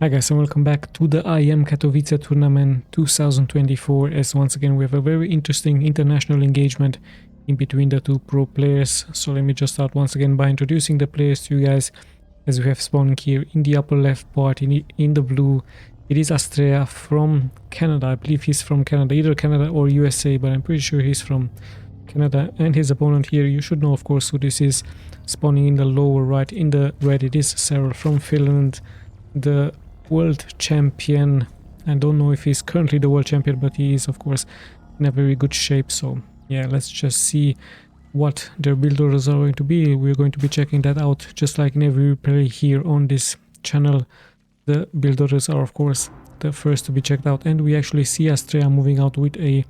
Hi guys, and welcome back to the IEM Katowice tournament 2024, as once again we have a very interesting international engagement in between the two pro players. So let me just start once again by introducing the players to you guys, as we have spawning here in the upper left part in the blue. It is ASTREA from Canada. I believe he's from Canada, either Canada or USA, but I'm pretty sure he's from Canada. And his opponent here, you should know of course who this is. Spawning in the lower right in the red, it is SERRAL from Finland, the world champion. I don't know if he's currently the world champion, but he is of course in a very good shape. So yeah, let's just see what their build orders are going to be. We're going to be checking that out just like in every replay here on this channel. The build orders are of course the first to be checked out, and we actually see ASTREA moving out with a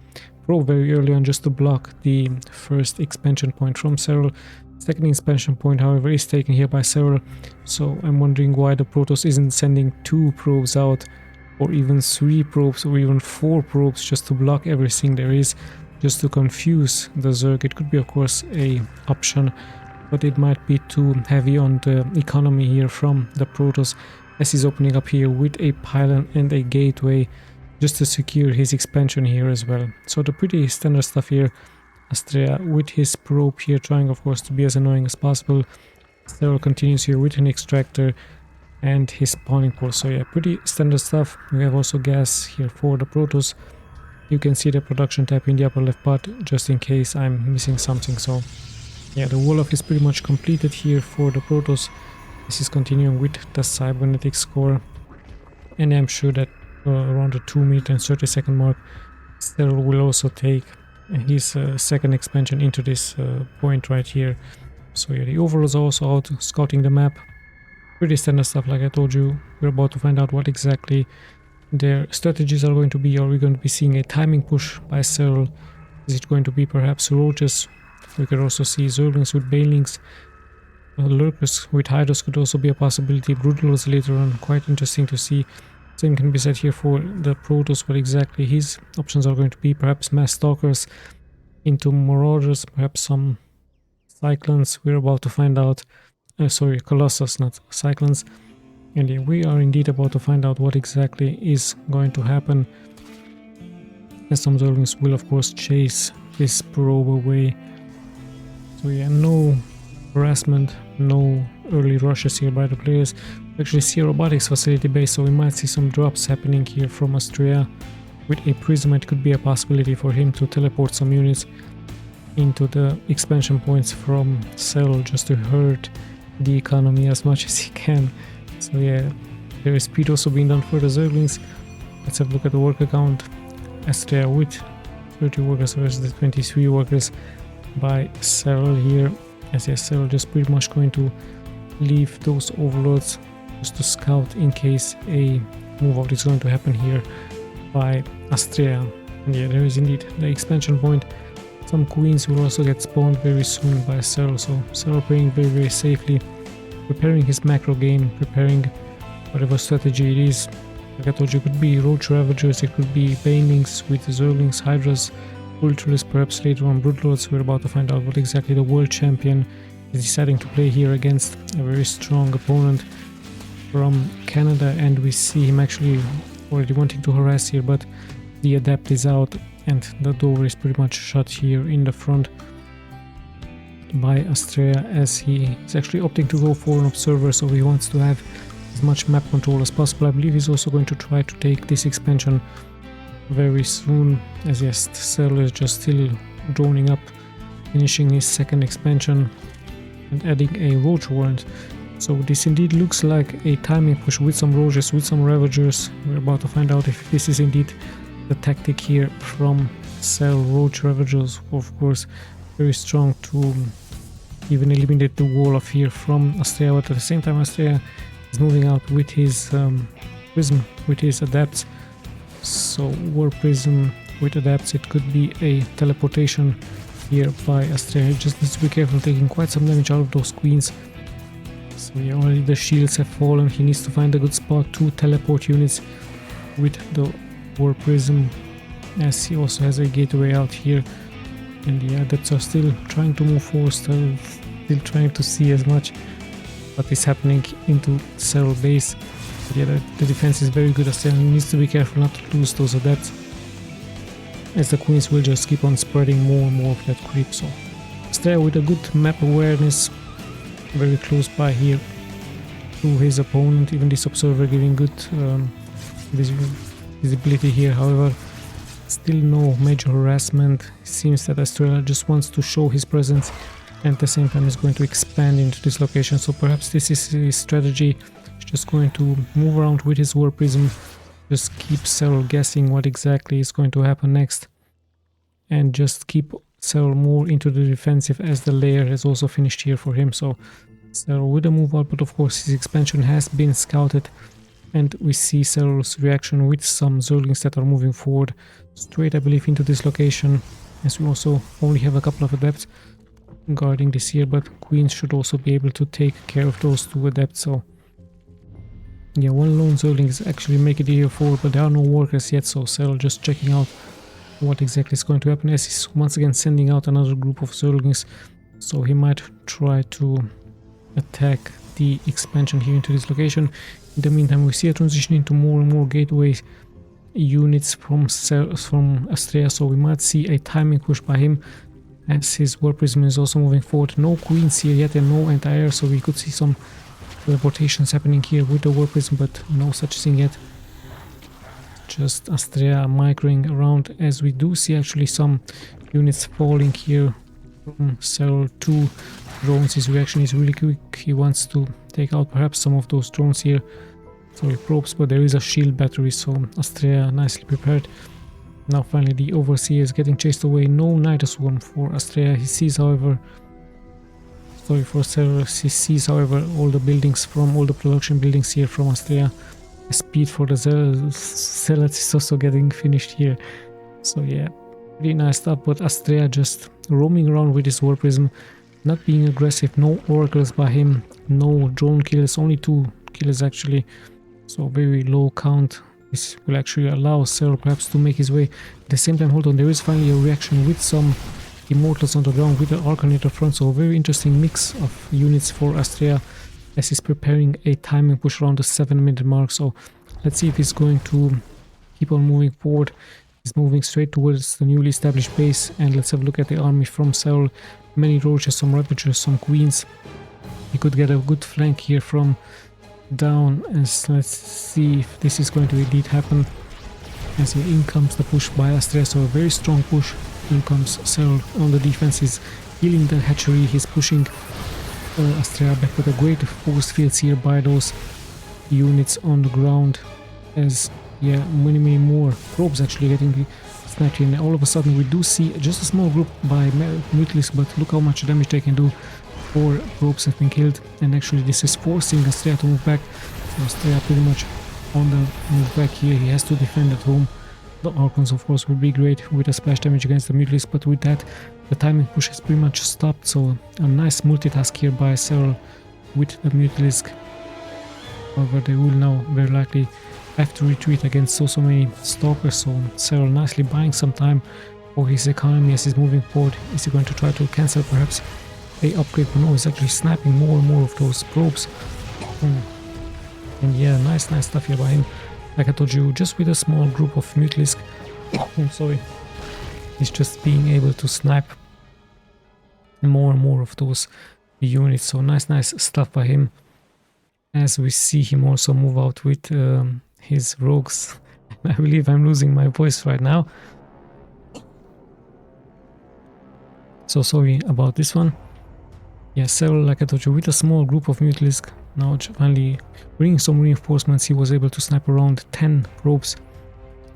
pro very early on just to block the first expansion point from SERRAL. Second expansion point, however, is taken here by SERRAL, so I'm wondering why the Protoss isn't sending 2 probes out, or even 3 probes, or even 4 probes just to block everything there is, just to confuse the Zerg. It could be of course a option, but it might be too heavy on the economy here from the Protoss, as he's opening up here with a pylon and a gateway just to secure his expansion here as well. So the pretty standard stuff here. ASTREA with his probe here, trying of course to be as annoying as possible. SERRAL continues here with an extractor and his spawning port. So yeah, pretty standard stuff. We have also gas here for the Protoss. You can see the production tab in the upper left part, just in case I'm missing something. So yeah, the wall-off is pretty much completed here for the Protoss. This is continuing with the cybernetics core, and I'm sure that around the 2-minute and 30-second mark, SERRAL will also take his second expansion into this point right here. So yeah, the overalls are also out scouting the map. Pretty standard stuff, like I told you. We're about to find out what exactly their strategies are going to be. Are we going to be seeing a timing push by SERRAL? Is it going to be perhaps roaches? We could also see Zerglings with banelings. Lurkers with hydras could also be a possibility. Broodwars later on, quite interesting to see. Same can be said here for the Protoss, what exactly his options are going to be. Perhaps mass stalkers into marauders, perhaps some cyclones. We're about to find out. Sorry, colossus, not cyclones. And yeah, we are indeed about to find out what exactly is going to happen, as some Zerglings will of course chase this probe away. So yeah, no harassment, no early rushes here by the players. We actually see a robotics facility base, so we might see some drops happening here from ASTREA. With a prism, it could be a possibility for him to teleport some units into the expansion points from SERRAL, just to hurt the economy as much as he can. So yeah, there is speed also being done for the Zerglings. Let's have a look at the worker count. ASTREA with 30 workers versus the 23 workers by SERRAL here. As yes, SERRAL just pretty much going to leave those overlords just to scout in case a move out is going to happen here by ASTREA. And yeah, there is indeed the expansion point. Some queens will also get spawned very soon by SERRAL, so SERRAL playing very safely, preparing his macro game, preparing whatever strategy it is. Like I told you, it could be roach ravagers, it could be banelings with Zerglings, hydras, ultralists, perhaps later on broodlords. We're about to find out what exactly the world champion is deciding to play here against a very strong opponent from Canada, and we see him actually already wanting to harass here, but the adapt is out and the door is pretty much shut here in the front by ASTREA, as he is actually opting to go for an observer, so he wants to have as much map control as possible. I believe he's also going to try to take this expansion very soon, as yes, SERRAL is just still droning up, finishing his second expansion and adding a roach warrant. So this indeed looks like a timing push with some roaches, with some ravagers. We're about to find out if this is indeed the tactic here from SERRAL. Roach ravagers, of course, very strong to even eliminate the wall of here from ASTREA, but at the same time ASTREA is moving out with his prism, with his adapts. So war prism with adapts, it could be a teleportation here by ASTREA. Just needs to be careful, taking quite some damage out of those queens. So yeah, already the shields have fallen. He needs to find a good spot to teleport units with the war prism, as he also has a gateway out here. And the adepts are still trying to move forward, still trying to see as much what is happening into SERRAL base. But yeah, the defense is very good. ASTREA needs to be careful not to lose those adepts, as the queens will just keep on spreading more and more of that creep. So ASTREA with a good map awareness, very close by here to his opponent. Even this observer giving good visibility here. However, still no major harassment. It seems that ASTREA just wants to show his presence and at the same time is going to expand into this location. So perhaps this is his strategy. He's just going to move around with his war prism, just keep SERRAL guessing what exactly is going to happen next, and just keep SERRAL more into the defensive, as the layer has also finished here for him. So SERRAL with a move out, but of course his expansion has been scouted, and we see SERRAL's reaction with some Zerglings that are moving forward straight, I believe, into this location, as we also only have a couple of adepts guarding this here, but queens should also be able to take care of those two adepts. So yeah, one lone Zergling is actually making it here forward, but there are no workers yet, so SERRAL just checking out what exactly is going to happen, as he's once again sending out another group of Zerglings. So he might try to attack the expansion here into this location. In the meantime, we see a transition into more and more gateway units from ASTREA, so we might see a timing push by him, as his war prism is also moving forward. No queens here yet and no anti-air, so we could see some teleportations happening here with the war prism, but no such thing yet. Just ASTREA migrating around, as we do see actually some units falling here from SERRAL to drones. His reaction is really quick. He wants to take out perhaps some of those drones here. Sorry, probes, but there is a shield battery, so ASTREA nicely prepared. Now finally the Overseer is getting chased away. No Night Swarm for ASTREA. He sees, however, sorry, for SERRAL, he sees, however, all the buildings from all the production buildings here from ASTREA. Speed for the Zealots is also getting finished here. So yeah, really nice stuff, but ASTREA just roaming around with his war prism, not being aggressive. No oracles by him, no drone kills, only 2 kills actually, so very low count. This will actually allow SERRAL perhaps to make his way. At the same time, hold on, there is finally a reaction with some Immortals on the ground with the Archon at the front, so a very interesting mix of units for ASTREA, as he's preparing a timing push around the 7-minute mark. So let's see if he's going to keep on moving forward. He's moving straight towards the newly established base, and let's have a look at the army from SERRAL. Many roaches, some ravagers, some queens. He could get a good flank here from down, as let's see if this is going to indeed happen. As here in comes the push by ASTREA, so a very strong push. In comes SERRAL on the defense, he's healing the hatchery, he's pushing ASTREA back, with a great force fields here by those units on the ground, as yeah, many more probes actually getting sniped in. All of a sudden we do see just a small group by Mutalisk, but look how much damage they can do. 4 probes have been killed, and actually this is forcing ASTREA to move back. So ASTREA pretty much on the move back here. He has to defend at home. The Archons of course would be great with a splash damage against the Mutalisk, but with that the timing push has pretty much stopped. So a nice multitask here by SERRAL with the Mutalisk. However, they will now very likely have to retreat against so many stalkers, so SERRAL nicely buying some time for his economy as he's moving forward. Is he going to try to cancel perhaps a upgrade? But no, he's actually sniping more and more of those probes. And yeah, nice stuff here by him. Like I told you, just with a small group of Mutalisk, sorry, he's just being able to snipe more and more of those units. So nice stuff by him, as we see him also move out with his rogues. I believe I'm losing my voice right now, so sorry about this one. Yeah, SERRAL, like I told you, with a small group of Mutalisk, now finally bringing some reinforcements. He was able to snipe around 10 probes,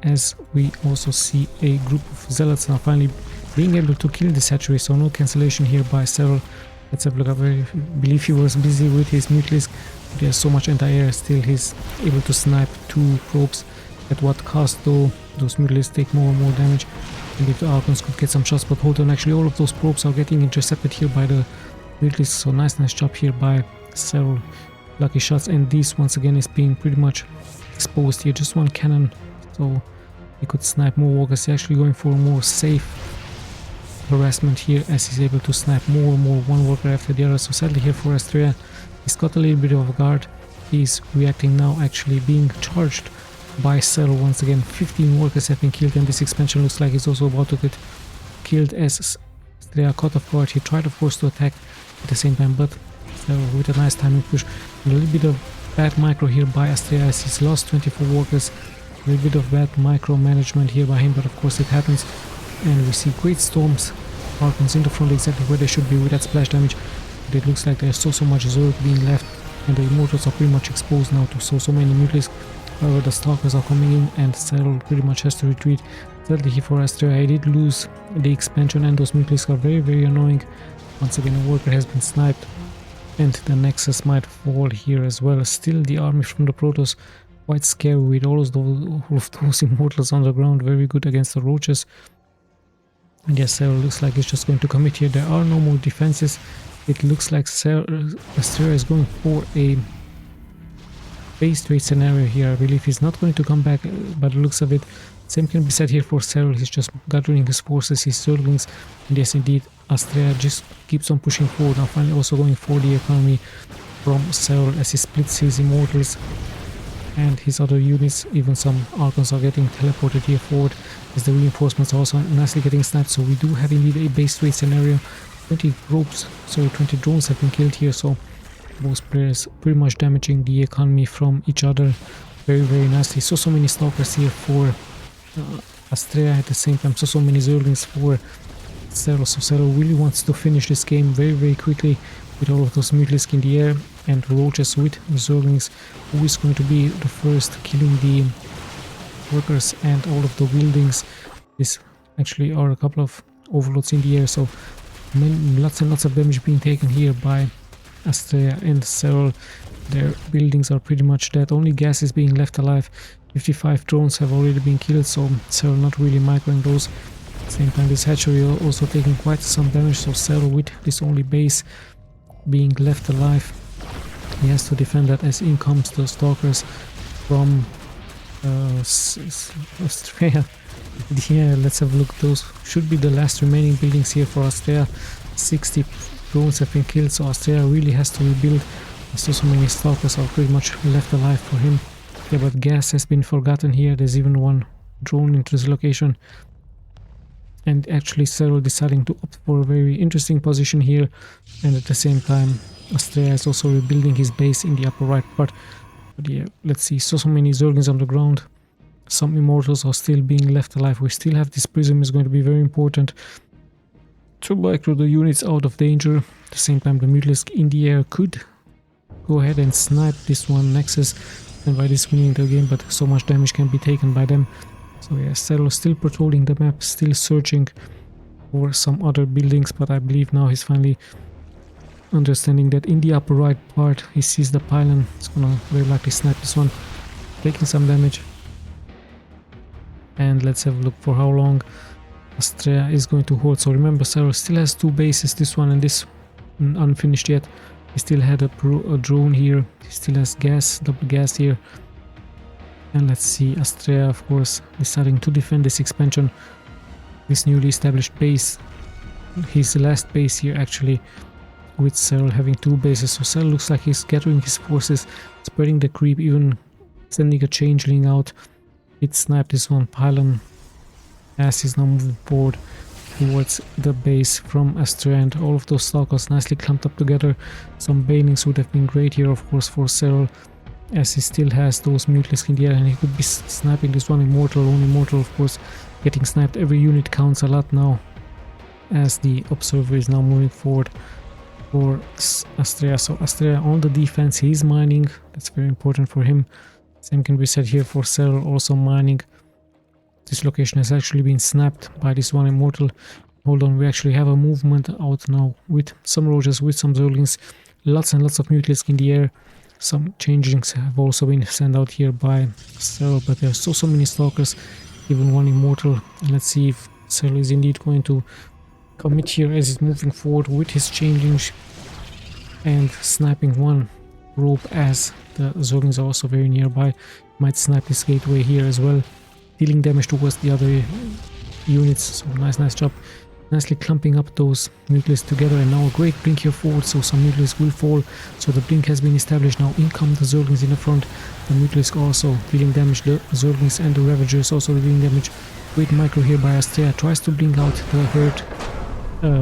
as we also see a group of Zealots now finally being able to kill this hatchery. So no cancellation here by SERRAL. Let's have a look. I believe he was busy with his Mutalisk, but he has so much anti-air, still he's able to snipe 2 probes. At what cost though? Those Mutalisks take more and more damage, and if the Archons could get some shots, but hold on, actually all of those probes are getting intercepted here by the Mutalisk. So nice job here by SERRAL. Lucky shots, and this once again is being pretty much exposed here. Just one cannon, so he could snipe more walkers. He's actually going for a more safe harassment here, as he's able to snipe more and more, one worker after the other. So sadly here for ASTREA, he's got a little bit of a guard, He's reacting now, actually being charged by SERRAL once again. 15 workers have been killed, and this expansion looks like it's also about to get killed as ASTREA caught off guard. He tried, of course, to attack at the same time, but SERRAL with a nice timing push. A little bit of bad micro here by ASTREA as he's lost 24 workers. A little bit of bad micro management here by him, but of course it happens. And we see great storms, Archons in the front exactly where they should be with that splash damage. But it looks like there's so much Zerg being left, and the Immortals are pretty much exposed now to so many Mutalisks. However, the Stalkers are coming in, and SERRAL pretty much has to retreat. Sadly, he for ASTREA, he did lose the expansion, and those Mutalisks are very annoying. Once again, a worker has been sniped, and the Nexus might fall here as well. Still, the army from the Protoss quite scary with all of those Immortals on the ground. Very good against the Roaches. And yes, SERRAL looks like it's just going to commit here. There are no more defenses. It looks like ASTREA is going for a base trade scenario here. I believe he's not going to come back by the looks of it. Same can be said here for SERRAL. He's just gathering his forces, his Zerglings. And yes, indeed, ASTREA just keeps on pushing forward. Now finally also going for the economy from SERRAL as he splits his Immortals and his other units. Even some Archons are getting teleported here forward as the reinforcements are also nicely getting sniped. So we do have indeed a base trade scenario. 20 drones have been killed here, so both players pretty much damaging the economy from each other very nicely. So many Stalkers here for ASTREA, at the same time so many Zerglings for SERRAL. So SERRAL really wants to finish this game very quickly with all of those Mutalisks in the air and Roaches with Zerglings. Who is going to be the first killing the workers and all of the buildings? This actually are a couple of overloads in the air, so lots and lots of damage being taken here by ASTREA and SERRAL. Their buildings are pretty much dead. Only gas is being left alive. 55 drones have already been killed, so SERRAL not really microing those. At the same time, this hatchery are also taking quite some damage, so SERRAL with this only base being left alive, he has to defend that as in comes the Stalkers from ASTREA. Yeah, let's have a look. Those should be the last remaining buildings here for ASTREA. 60 drones have been killed, so ASTREA really has to rebuild. So many Stalkers are pretty much left alive for him. Yeah, but gas has been forgotten here. There's even one drone into this location. And actually SERRAL deciding to opt for a very interesting position here. And at the same time, ASTREA is also rebuilding his base in the upper right part. But yeah, let's see. So many Zerglings on the ground. Some Immortals are still being left alive. We still have this prism, is going to be very important to micro the units out of danger. At the same time, the Mutalisk in the air could go ahead and snipe this one Nexus, and by this winning the game, but so much damage can be taken by them. So yeah, SERRAL still patrolling the map, still searching for some other buildings, but I believe now he's finally understanding that in the upper right part he sees the pylon. It's gonna very likely snipe this one, taking some damage. And let's have a look for how long ASTREA is going to hold. So remember, SERRAL still has two bases, this one and this unfinished yet. He still had a drone here, he still has gas, double gas here. And let's see, ASTREA of course deciding to defend this expansion, this newly established base, his last base here actually, with SERRAL having two bases. So SERRAL looks like he's gathering his forces, spreading the creep, even sending a changeling out. It sniped this one pylon as he's now moving forward towards the base from ASTREA, and all of those Stalkers nicely clumped up together. Some banings would have been great here of course for SERRAL, as he still has those Mutalisks in the air and he could be sniping this one Immortal. One Immortal of course getting sniped. Every unit counts a lot now as the Observer is now moving forward for ASTREA. So ASTREA on the defense, he's mining, that's very important for him. Same can be said here for SERRAL, also mining. This location has actually been snapped by this one Immortal. Hold on, we actually have a movement out now with some Roaches, with some Zerglings. Lots and lots of Mutalisks in the air. Some changelings have also been sent out here by SERRAL, but there are so many Stalkers, even one Immortal. And let's see if SERRAL is indeed going to commit here as he's moving forward with his changelings and sniping one rope as the Zerglings are also very nearby. Might snipe this gateway here as well, dealing damage towards the other units. So nice job nicely clumping up those Mutilisks together, and now a great blink here forward, so some Mutilisks will fall. So the blink has been established. Now in come the Zerglings in the front. The Mutilisk also dealing damage, the Zerglings and the Ravagers also dealing damage. Great micro here by ASTREA, tries to blink out the hurt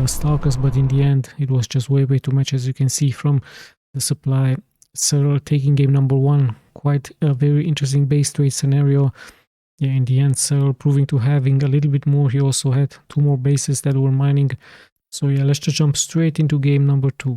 Stalkers, but in the end it was just way too much, as you can see from the supply. SERRAL taking game number 1, quite a very interesting base trade scenario. Yeah, in the end SERRAL proving to having a little bit more. He also had 2 more bases that were mining. So yeah, let's just jump straight into game number 2.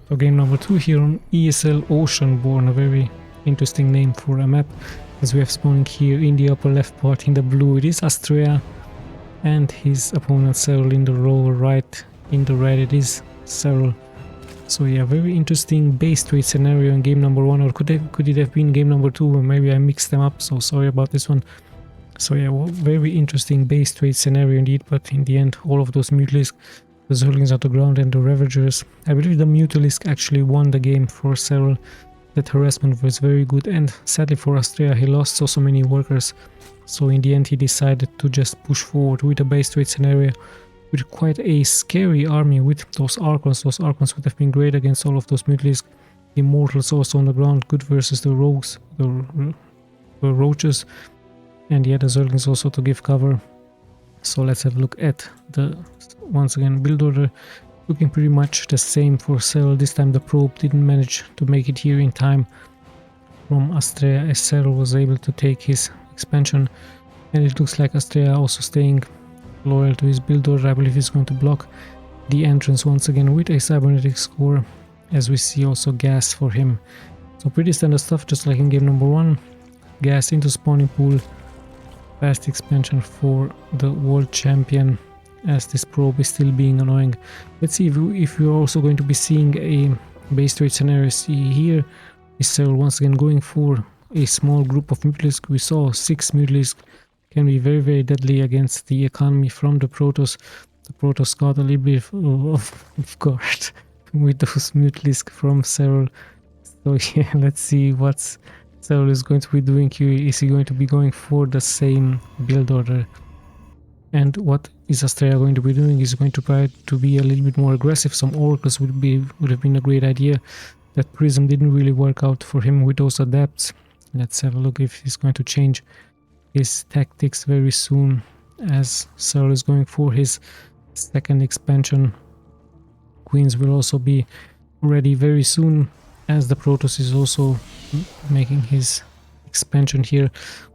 So game number 2 here on ESL Oceanborn, a very interesting name for a map, as we have spawning here in the upper left part in the blue. It is ASTREA and his opponent SERRAL in the lower right. In the red it is SERRAL. So yeah, very interesting base trade scenario in game number 1, or could it have been game number 2, or maybe I mixed them up, so sorry about this one. So yeah, well, very interesting base trade scenario indeed, but in the end all of those Mutilisks, the Zerglings on the ground and the Ravagers. I believe the Mutilisk actually won the game for SERRAL. That harassment was very good, and sadly for ASTREA he lost so many workers. So in the end he decided to just push forward with a base trade scenario with quite a scary army with those Archons. Those Archons would have been great against all of those Mutilisk. The Immortals also on the ground, good versus the Rogues, the Roaches, and yeah, the Zerglings also to give cover. So let's have a look at the, once again, build order, looking pretty much the same for SERRAL. This time the probe didn't manage to make it here in time from ASTREA, as SERRAL was able to take his expansion, and it looks like ASTREA also staying loyal to his build order. I believe he's going to block the entrance once again with a cybernetics core, as we see also gas for him. So pretty standard stuff, just like in game number 1. Gas into spawning pool, fast expansion for the world champion, as this probe is still being annoying. Let's see if we're also going to be seeing a base trade scenario. See here is SERRAL once again going for a small group of Mutilisk. We saw 6 Mutilisk can be very deadly against the economy from the Protoss. The Protoss got a little bit of guard with those Mutilisk from SERRAL. So yeah, let's see what's SERRAL is going to be doing here. Is he going to be going for the same build order? And what is ASTREA going to be doing? Is going to try to be a little bit more aggressive. Some Oracles would have been a great idea. That Prism didn't really work out for him with those adepts. Let's have a look if he's going to change his tactics very soon, as SERRAL is going for his second expansion. Queens will also be ready very soon, as the Protoss is also making his expansion here.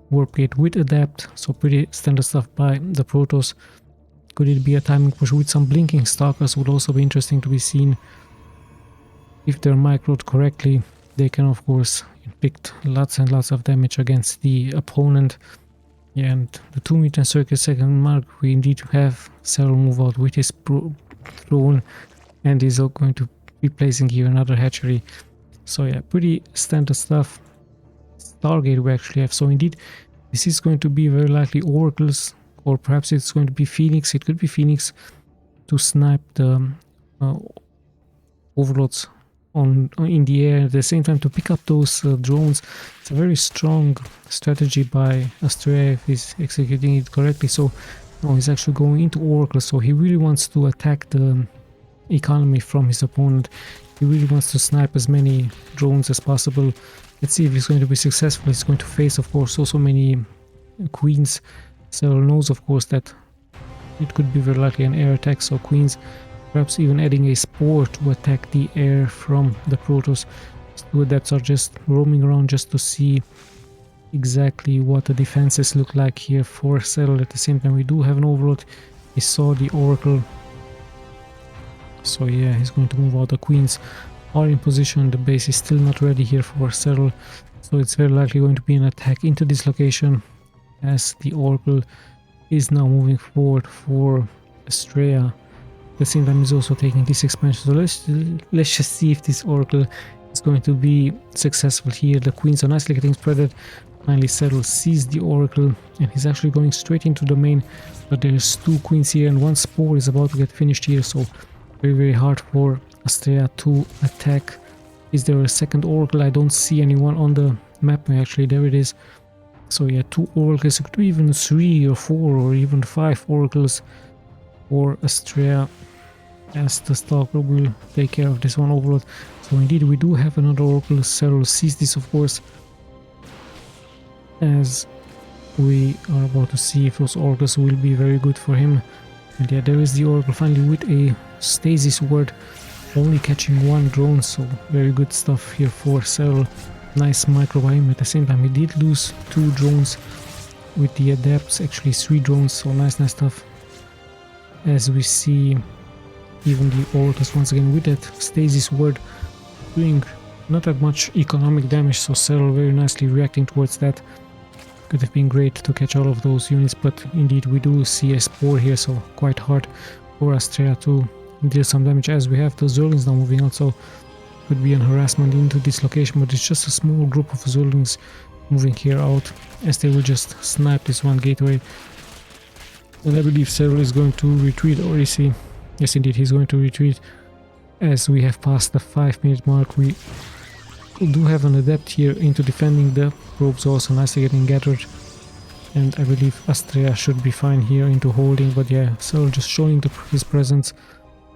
Warp gate with adapt, so pretty standard stuff by the Protoss. Could it be a timing push with some blinking stalkers? Would also be interesting to be seen. If they're microed correctly, they can of course inflict lots and lots of damage against the opponent. Yeah, and the 2 meter circuit second mark, we indeed have SERRAL move out with his drone, and is going to be placing here another hatchery. So yeah, pretty standard stuff. Stargate we actually have, so indeed this is going to be very likely Oracles, or perhaps it's going to be Phoenix. It could be Phoenix to snipe the overlords in the air, at the same time to pick up those drones. It's a very strong strategy by ASTREA if he's executing it correctly. So no, he's actually going into Oracles, so he really wants to attack the economy from his opponent. He really wants to snipe as many drones as possible. Let's see if he's going to be successful. He's going to face, of course, so many queens. SERRAL knows, of course, that it could be very likely an air attack, so queens, perhaps even adding a spore to attack the air from the Protoss. The adepts are just roaming around just to see exactly what the defenses look like here for SERRAL. At the same time, we do have an overlord. He saw the Oracle. So yeah, he's going to move out. The queens are in position. The base is still not ready here for SERRAL, so it's very likely going to be an attack into this location, as the Oracle is now moving forward for ASTREA. At the same time, he's also taking this expansion. So let's just see if this Oracle is going to be successful here. The queens are nicely getting spreaded Finally SERRAL sees the Oracle and he's actually going straight into the main, but there's 2 queens here and 1 spore is about to get finished here, so very hard for ASTREA to attack. Is there a second Oracle? I don't see anyone on the map. Actually, there it is. So yeah, 2 Oracles, it could be even 3 or 4 or even 5 Oracles for ASTREA, as the Stalker will take care of this one overload. So indeed we do have another Oracle. SERRAL sees this, of course, as we are about to see if those Oracles will be very good for him. And yeah, there is the Oracle finally with a stasis ward, only catching 1 drone, so very good stuff here for SERRAL. Nice micro by him. At the same time he did lose 2 drones with the adepts, actually 3 drones, so nice stuff. As we see even the Oracles once again with that stasis ward doing not that much economic damage, so SERRAL very nicely reacting towards that. Could have been great to catch all of those units, but indeed we do see a spore here, so quite hard for ASTREA to deal some damage, as we have the Zerglings now moving out, so could be an harassment into this location, but it's just a small group of Zerglings moving here out, as they will just snipe this one gateway. And I believe SERRAL is going to retreat, or is he? Yes, indeed, he's going to retreat, as we have passed the 5-minute mark. We do have an adept here into defending the probes, also nicely getting gathered, and I believe ASTREA should be fine here into holding, but yeah, SERRAL just showing his presence.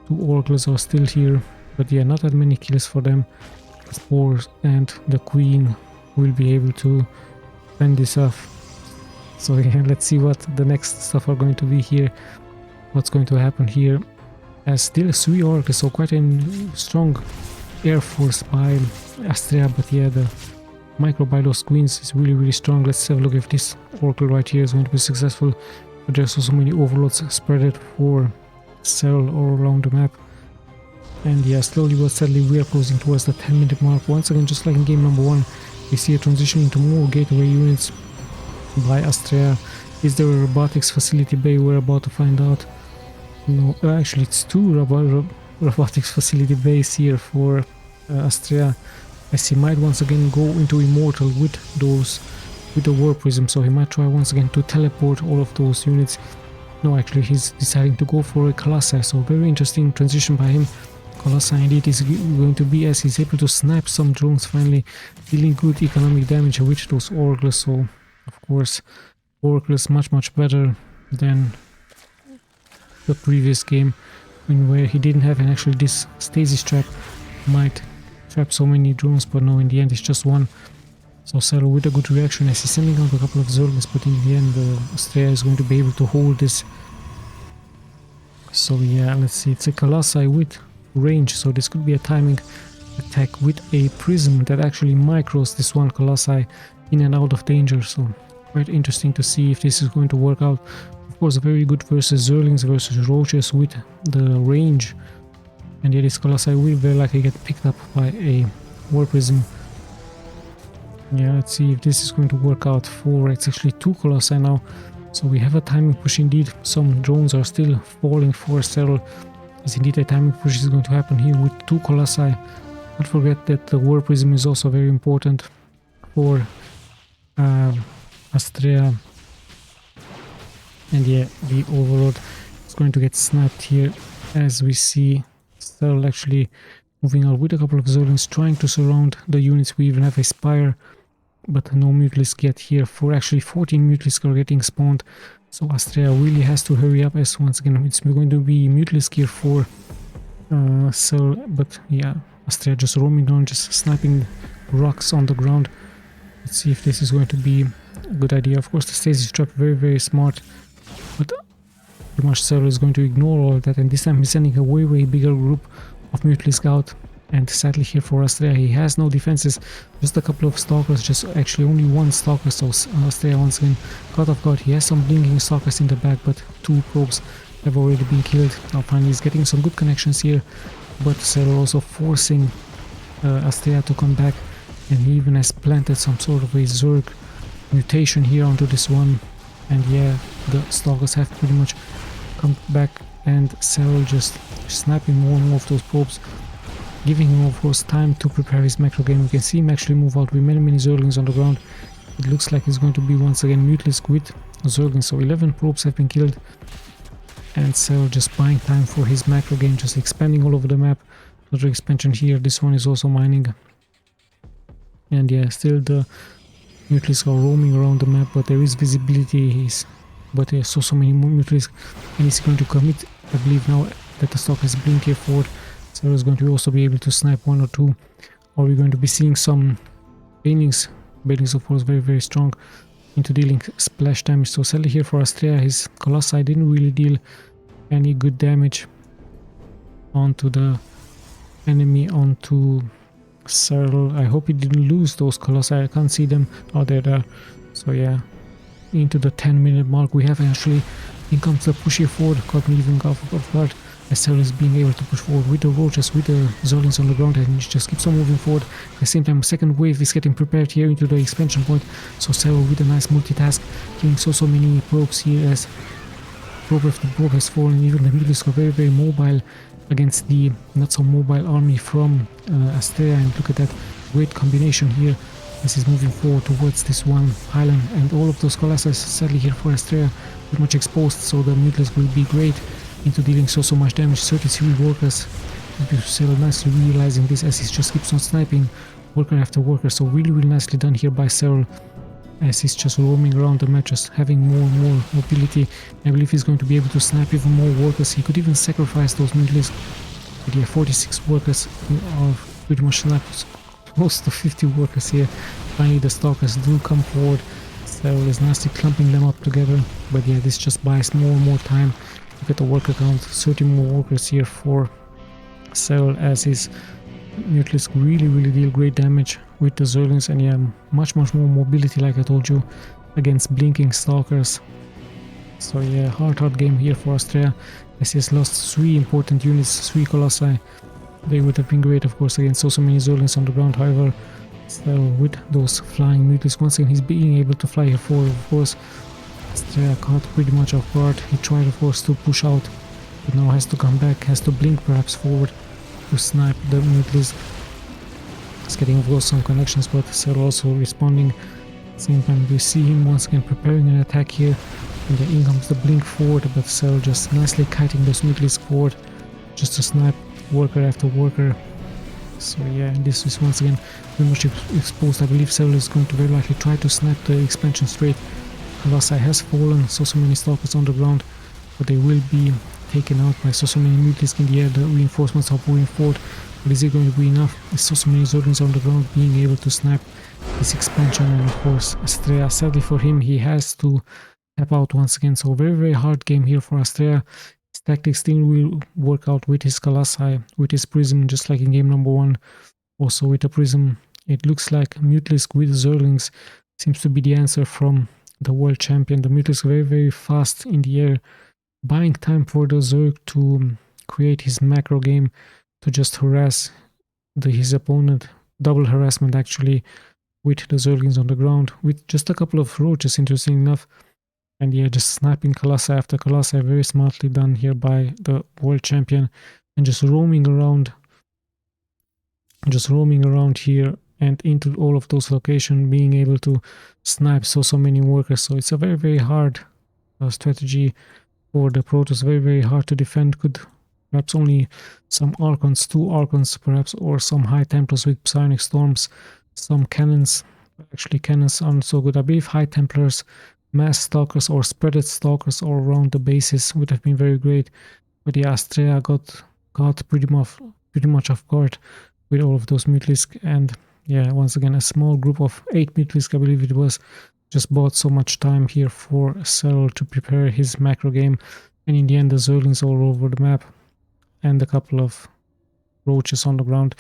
2 Oracles are still here, but yeah, not that many kills for them. The spores and the queen will be able to fend this off. So yeah, let's see what the next stuff are going to be here, what's going to happen here, as still 3 Oracles, so quite a strong air force by ASTREA, but yeah, the micro by those queens is really strong. Let's have a look if this Oracle right here is going to be successful, but there's also many overloads spread for SERRAL all around the map. And yeah, slowly but steadily we are closing towards the 10-minute mark. Once again, just like in game number 1, we see a transition into more gateway units by ASTREA. Is there a robotics facility bay? We're about to find out. No, actually it's 2 robotics facility bays here for ASTREA, as he might once again go into Immortal with the War Prism, so he might try once again to teleport all of those units. No, actually he's deciding to go for a Colossi, so very interesting transition by him. Colossi indeed is going to be, as he's able to snipe some drones finally, dealing good economic damage with those Oracles, so of course Oracles much better than the previous game, where he didn't have, and actually this stasis trap might trap so many drones, but no, in the end it's just 1. So SERRAL with a good reaction, as he's sending out a couple of Zerglings, but in the end ASTREA is going to be able to hold this. So yeah, let's see, it's a Colossi with range, so this could be a timing attack with a prism that actually micros this one Colossi in and out of danger, so quite interesting to see if this is going to work out. Of course, very good versus Zerglings versus Roaches with the range, and yet this Colossi will very likely get picked up by a War Prism. Yeah, let's see if this is going to work out for, it's actually 2 Colossi now, so we have a timing push indeed. Some drones are still falling for SERRAL, as indeed a timing push is going to happen here with 2 Colossi. Don't forget that the War Prism is also very important for ASTREA. And yeah, the Overlord is going to get sniped here, as we see SERRAL actually moving out with a couple of Zerglings, trying to surround the units. We even have a Spire, but no Mutalisk yet here. For actually 14 Mutalisk are getting spawned, so ASTREA really has to hurry up, as once again it's going to be Mutalisk here for SERRAL. But yeah, ASTREA just roaming around, just sniping rocks on the ground. Let's see if this is going to be a good idea. Of course the stasis trap very smart, but pretty much SERRAL is going to ignore all of that, and this time he's sending a way bigger group of Mutalisk out. And sadly here for ASTREA, he has no defenses, just a couple of Stalkers, just actually only 1 Stalker, so ASTREA once again caught off guard. He has some blinking Stalkers in the back, but 2 probes have already been killed. Now finally he's getting some good connections here, but SERRAL also forcing ASTREA to come back, and he even has planted some sort of a Zerg mutation here onto this one. And yeah, the Stalkers have pretty much come back, and SERRAL just sniping more and more of those probes, giving him of course time to prepare his macro game. We can see him actually move out with many Zerglings on the ground. It looks like it's going to be once again Mutalisk with Zerglings. So 11 probes have been killed. And SERRAL just buying time for his macro game, just expanding all over the map. Another expansion here. This one is also mining. And yeah, still the Mutalisks are roaming around the map, but there is visibility. But there's so many more Mutalisks. And he's going to commit, I believe, now that the stock has blinked here forward. SERRAL is going to also be able to snipe one or two. Are we going to be seeing some banelings? Banelings, of course, very strong into dealing splash damage. So sadly here for ASTREA, his Colossi didn't really deal any good damage onto the enemy, onto SERRAL. I hope he didn't lose those Colossi. I can't see them. Oh, they're there. So yeah, into the 10-minute mark we have actually. In comes the push here forward. Caught me even off guard. SERRAL is being able to push forward with the roaches, with the Zerglings on the ground, and he just keeps on moving forward. At the same time, a second wave is getting prepared here into the expansion point. So SERRAL with a nice multitask, killing so many probes here as probe after probe has fallen. Even the Mutalisks are very mobile against the not so mobile army from ASTREA. And look at that great combination here as he's moving forward towards this one island. And all of those Colossus sadly here for ASTREA pretty much exposed, so the Mutalisks will be great into dealing so much damage. 33 workers. SERRAL nicely realizing this as he just keeps on sniping worker after worker. So really nicely done here by SERRAL as he's just roaming around the map, just having more and more mobility. I believe he's going to be able to snipe even more workers. He could even sacrifice those Mutalisks. But yeah, 46 workers are pretty much sniped. Close to 50 workers here. Finally the stalkers do come forward. SERRAL is nicely clumping them up together. But yeah, this just buys more and more time. Look at the worker count, 30 more workers here for SERRAL as his Mutalisks really deal great damage with the Zerglings. And yeah, much more mobility, like I told you, against blinking stalkers. So yeah, hard game here for ASTREA as he has lost 3 important units, 3 Colossi. They would have been great, of course, against so many Zerglings on the ground. However, SERRAL with those flying Mutalisks, once again he's being able to fly here forward, of course. ASTREA caught pretty much off guard. He tried, of course, to push out, but now has to come back, has to blink perhaps forward to snipe the Mutalisk. He's getting, of course, some connections, but SERRAL also responding. At the same time, we see him once again preparing an attack here, and then in comes the blink forward, but SERRAL just nicely kiting those Mutalisks forward just to snipe worker after worker. So yeah, this is once again very much exposed. I believe SERRAL is going to very likely try to snipe the expansion straight. Colossi has fallen, so many stalkers on the ground, but they will be taken out by so many Mutalisks in the air. The reinforcements are moving forward, but is it going to be enough? There's so many Zerglings on the ground being able to snipe this expansion, and of course ASTREA, sadly for him, he has to tap out once again. So very hard game here for ASTREA. His tactics didn't really work out with his Colossi, with his Prism, just like in game number 1. Also with the Prism, it looks like Mutalisk with Zerglings seems to be the answer from the world champion. The Mutalisks very fast in the air, buying time for the Zerg to create his macro game, to just harass his opponent. Double harassment actually with the Zerglings on the ground, with just a couple of roaches, interesting enough. And yeah, just sniping Colossi after Colossi, very smartly done here by the world champion, and just roaming around here and into all of those locations, being able to snipe so many workers. So it's a very hard strategy for the Protoss, very hard to defend. Could perhaps only some Archons, 2 Archons perhaps, or some High Templars with Psionic Storms, some Cannons. Actually cannons aren't so good. I believe High Templars, Mass Stalkers or Spreaded Stalkers all around the bases would have been very great. But yeah, ASTREA got pretty much off guard with all of those Mutalisks. And yeah, once again, a small group of 8 Mutalisks, I believe it was, just bought so much time here for SERRAL to prepare his macro game. And in the end, the Zerglings all over the map and a couple of roaches on the ground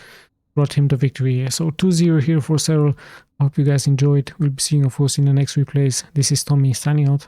brought him the victory. So 2-0 here for SERRAL. I hope you guys enjoyed. We'll be seeing, of course, in the next replays. This is Tommy signing out.